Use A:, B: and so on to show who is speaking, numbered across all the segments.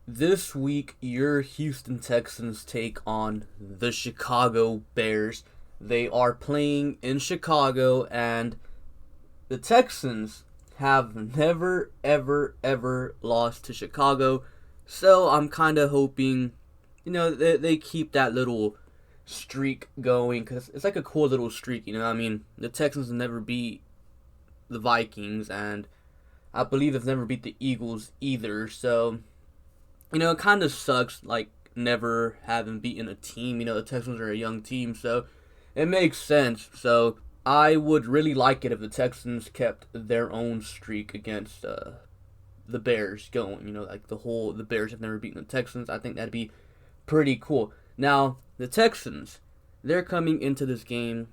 A: This week, your Houston Texans take on the Chicago Bears. They are playing in Chicago, and the Texans have never, ever, ever lost to Chicago. So I'm kind of hoping, they keep that little streak going, because it's like a cool little streak, I mean, the Texans have never beat the Vikings, and I believe they've never beat the Eagles either, so it kind of sucks, like, never having beaten a team. The Texans are a young team, so it makes sense. So I would really like it if the Texans kept their own streak against the Bears going. Like the Bears have never beaten the Texans. I think that'd be pretty cool. Now, the Texans, they're coming into this game,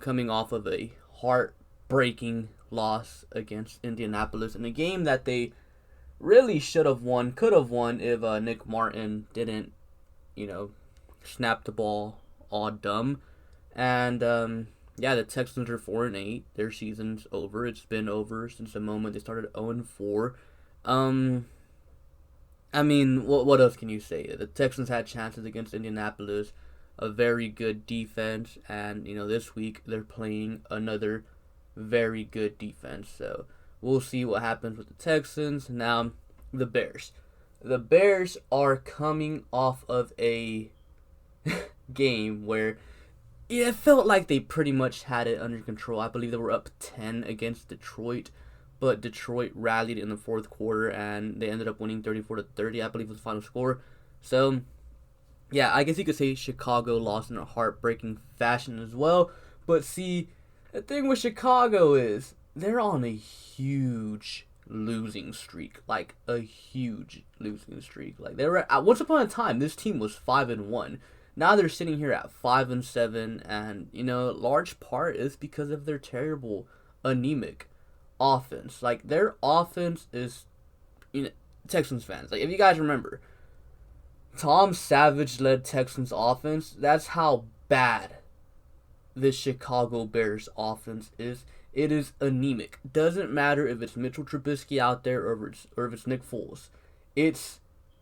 A: coming off of a heartbreaking loss against Indianapolis in a game that they really should have won, could have won if Nick Martin didn't, snap the ball all dumb. And the Texans are 4-8. Their season's over. It's been over since the moment they started 0-4. I mean, what else can you say? The Texans had chances against Indianapolis, a very good defense, and this week they're playing another very good defense. So we'll see what happens with the Texans. Now, the Bears. The Bears are coming off of a game where it felt like they pretty much had it under control. I believe they were up 10 against Detroit, but Detroit rallied in the fourth quarter and they ended up winning 34-30, I believe was the final score. So, yeah, I guess you could say Chicago lost in a heartbreaking fashion as well. But see, the thing with Chicago is they're on a huge losing streak. Like, a huge losing streak. Like, they were once upon a time, this team was 5-1. Now they're sitting here at 5-7, and large part is because of their terrible, anemic offense. Like, their offense is, Texans fans, like, if you guys remember, Tom Savage led Texans offense. That's how bad the Chicago Bears offense is. It is anemic. Doesn't matter if it's Mitchell Trubisky out there or if it's Nick Foles. It's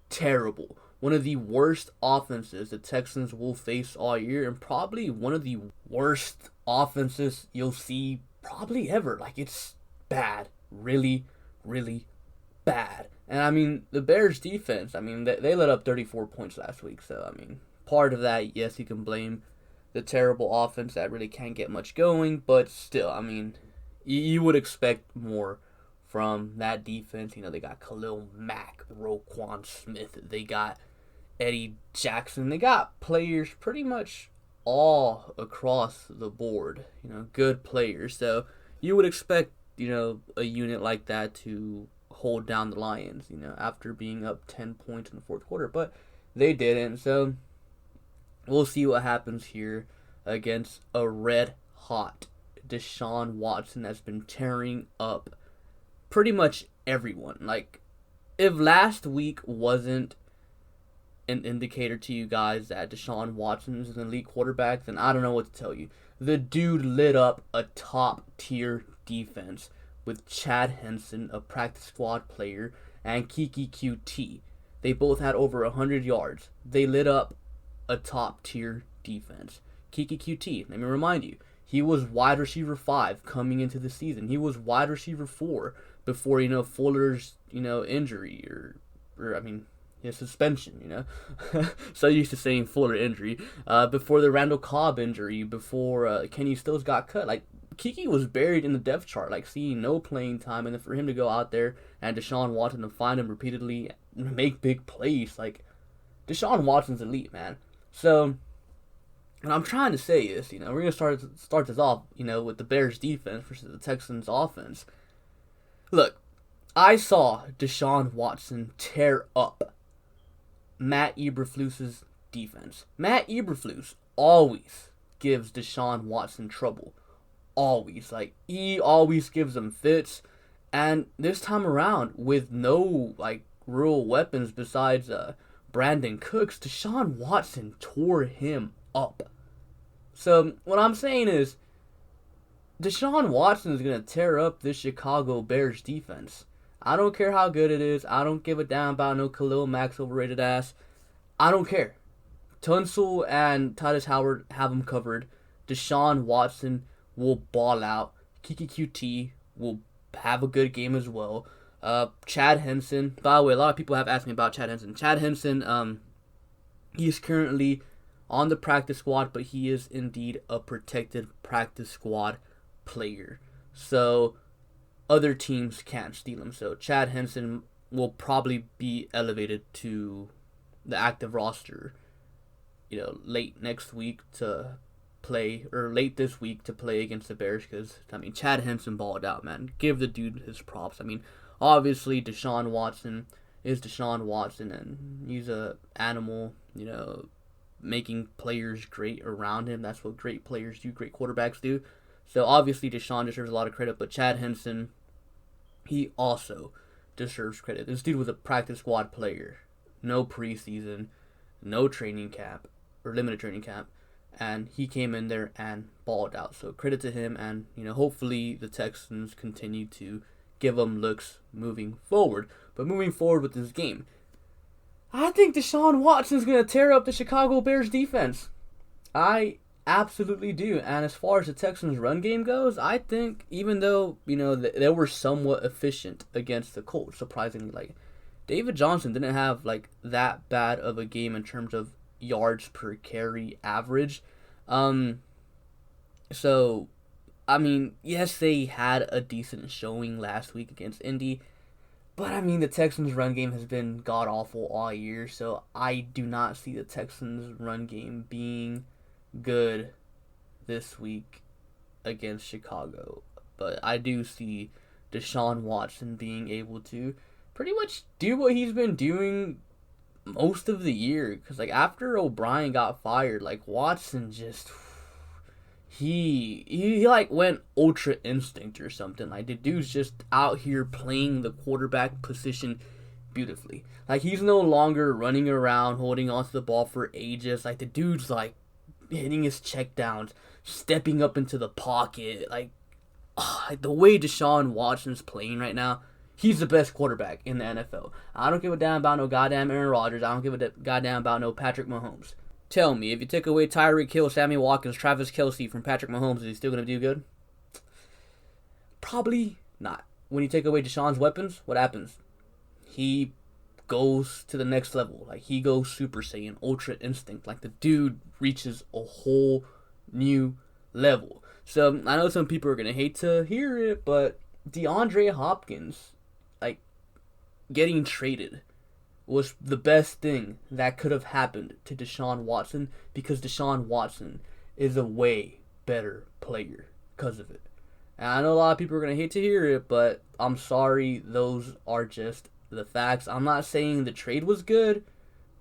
A: terrible. One of the worst offenses the Texans will face all year, and probably one of the worst offenses you'll see probably ever. Like, it's bad. Really, really bad. And, I mean, the Bears' defense, I mean, they let up 34 points last week. So, I mean, part of that, yes, you can blame the terrible offense that really can't get much going. But still, I mean, you would expect more from that defense. They got Khalil Mack, Roquan Smith. They got Eddie Jackson. They got players pretty much all across the board. Good players. So you would expect, a unit like that to hold down the Lions, after being up 10 points in the fourth quarter. But they didn't. So we'll see what happens here against a red-hot Deshaun Watson that's been tearing up pretty much everyone. Like, if last week wasn't an indicator to you guys that Deshaun Watson is an elite quarterback, then I don't know what to tell you. The dude lit up a top-tier defense with Chad Henson, a practice squad player, and Kiki QT. They both had over 100 yards. They lit up a top-tier defense. Kiki QT, let me remind you, he was wide receiver 5 coming into the season. He was wide receiver 4 before, Fuller's, injury or I mean, his suspension, So used to saying Fuller injury. Before the Randall Cobb injury, before Kenny Stills got cut. Like, Kiki was buried in the depth chart, like, seeing no playing time, and then for him to go out there and Deshaun Watson to find him repeatedly and make big plays, like, Deshaun Watson's elite, man. So what I'm trying to say is, we're going to start this off, with the Bears defense versus the Texans offense. Look, I saw Deshaun Watson tear up Matt Eberflus's defense. Matt Eberflus always gives Deshaun Watson trouble. Always. Like, he always gives him fits. And this time around, with no, like, real weapons besides Brandon Cooks, Deshaun Watson tore him up. So, what I'm saying is, Deshaun Watson is going to tear up this Chicago Bears defense. I don't care how good it is. I don't give a damn about no Khalil Mack's overrated ass. I don't care. Tunsil and Titus Howard have him covered. Deshaun Watson will ball out. Kiki QT will have a good game as well. Chad Henson. By the way, a lot of people have asked me about Chad Henson. Chad Henson, he is currently on the practice squad, but he is indeed a protected practice squad player. So other teams can't steal him. So Chad Henson will probably be elevated to the active roster, late next week to play, or late this week to play against the Bears, because, Chad Henson balled out, man. Give the dude his props. Obviously, Deshaun Watson is Deshaun Watson, and he's a animal, making players great around him. That's what great players do, great quarterbacks do. So, obviously, Deshaun deserves a lot of credit, but Chad Henson, he also deserves credit. This dude was a practice squad player. No preseason, no training camp, or limited training camp, and he came in there and balled out. So credit to him, and hopefully the Texans continue to give him looks moving forward. But moving forward with this game, I think Deshaun Watson's going to tear up the Chicago Bears defense. I absolutely do. And as far as the Texans run game goes, I think even though, they were somewhat efficient against the Colts, surprisingly, David Johnson didn't have that bad of a game in terms of yards per carry average. So, yes, they had a decent showing last week against Indy, but the Texans run game has been god awful all year, so I do not see the Texans run game being good this week against Chicago. But I do see Deshaun Watson being able to pretty much do what he's been doing most of the year, because after O'Brien got fired, Watson just he went ultra instinct or something. The dude's just out here playing the quarterback position beautifully. He's no longer running around holding onto the ball for ages. The dude's hitting his checkdowns, stepping up into the pocket. The way Deshaun Watson's playing right now, he's the best quarterback in the NFL. I don't give a damn about no goddamn Aaron Rodgers. I don't give a goddamn about no Patrick Mahomes. Tell me, if you take away Tyreek Hill, Sammy Watkins, Travis Kelce from Patrick Mahomes, is he still going to do good? Probably not. When you take away Deshaun's weapons, what happens? He goes to the next level. He goes Super Saiyan, Ultra Instinct. The dude reaches a whole new level. So, I know some people are going to hate to hear it, but DeAndre Hopkins, getting traded was the best thing that could have happened to Deshaun Watson, because Deshaun Watson is a way better player because of it. And I know a lot of people are going to hate to hear it, but I'm sorry, those are just the facts. I'm not saying the trade was good,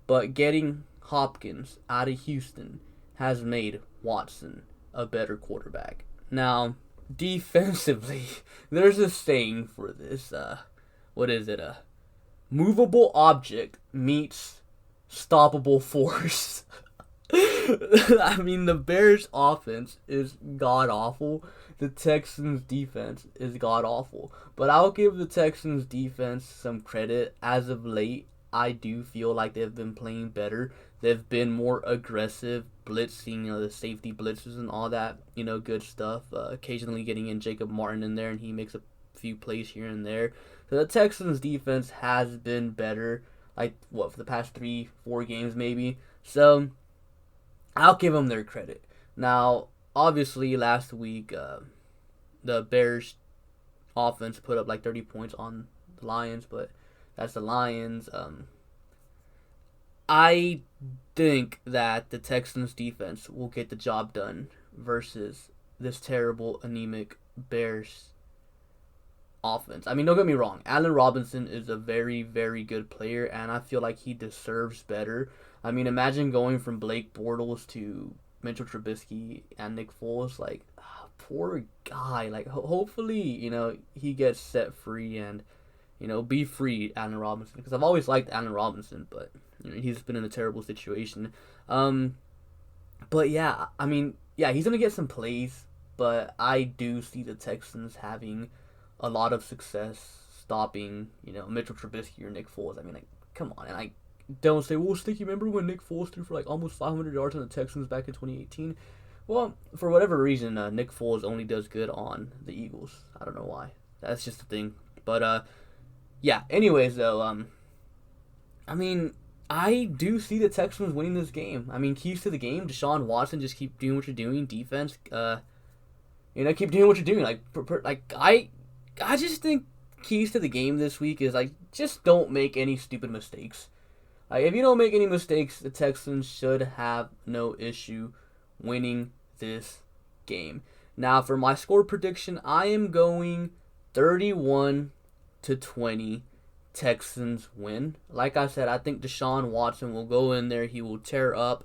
A: but getting Hopkins out of Houston has made Watson a better quarterback. Now, defensively, there's a saying for this. What is it? Movable object meets stoppable force. The Bears' offense is god-awful. The Texans' defense is god-awful. But I'll give the Texans' defense some credit. As of late, I do feel like they've been playing better. They've been more aggressive, blitzing, the safety blitzes and all that, good stuff. Occasionally getting in Jacob Martin in there, and he makes a few plays here and there. So the Texans defense has been better, for the past 3-4 games maybe. So I'll give them their credit. Now, obviously last week, the Bears offense put up 30 points on the Lions, but that's the Lions. I think that the Texans defense will get the job done versus this terrible, anemic Bears offense. Don't get me wrong. Allen Robinson is a very, very good player, and I feel like he deserves better. Imagine going from Blake Bortles to Mitchell Trubisky and Nick Foles. Poor guy. Hopefully, he gets set free and, be free, Allen Robinson. Because I've always liked Allen Robinson, but, he's been in a terrible situation. But yeah, he's going to get some plays, but I do see the Texans having a lot of success stopping, Mitchell Trubisky or Nick Foles. I mean, like, come on. And I don't say, well, Sticky, remember when Nick Foles threw for like almost 500 yards on the Texans back in 2018? Well, for whatever reason, Nick Foles only does good on the Eagles. I don't know why. That's just the thing. But, yeah. Anyways, though, I mean, I do see the Texans winning this game. I mean, keys to the game, Deshaun Watson, just keep doing what you're doing. Defense, keep doing what you're doing. I just think keys to the game this week is, like, just don't make any stupid mistakes. Like, if you don't make any mistakes, the Texans should have no issue winning this game. Now, for my score prediction, I am going 31-20 Texans win. Like I said, I think Deshaun Watson will go in there. He will tear up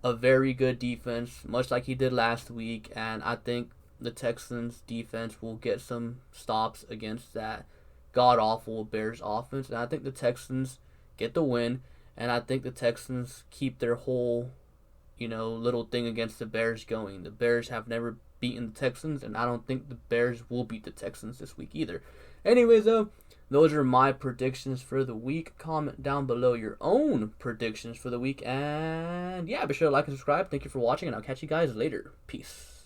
A: a very good defense, much like he did last week, and I think the Texans defense will get some stops against that god-awful Bears offense, and I think the Texans get the win, and I think the Texans keep their whole little thing against the Bears going. The Bears have never beaten the Texans, and I don't think the Bears will beat the Texans this week either. Anyways, those are my predictions for the week. Comment down below your own predictions for the week, and yeah, be sure to like and subscribe. Thank you for watching, and I'll catch you guys later. Peace.